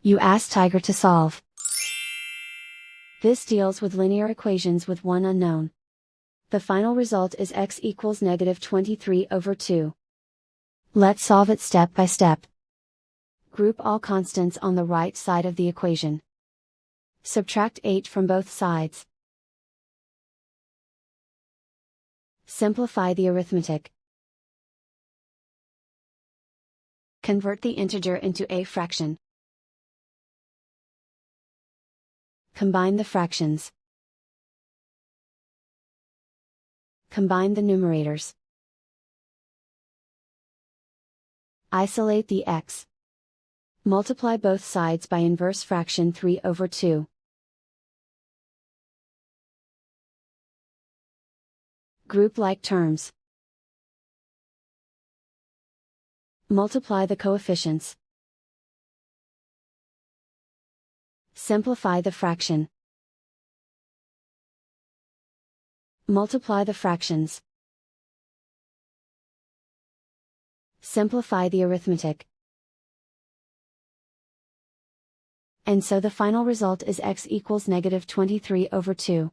You ask Tiger to solve. This deals with linear equations with one unknown. The final result is x equals -23/2. Let's solve it step by step. Group all constants on the right side of the equation. Subtract 8 from both sides. Simplify the arithmetic. Convert the integer into a fraction. Combine the fractions. Combine the numerators. Isolate the x. Multiply both sides by inverse fraction 3/2. Group like terms. Multiply the coefficients. Simplify the fraction. Multiply the fractions. Simplify the arithmetic. And so the final result is x equals -23/2.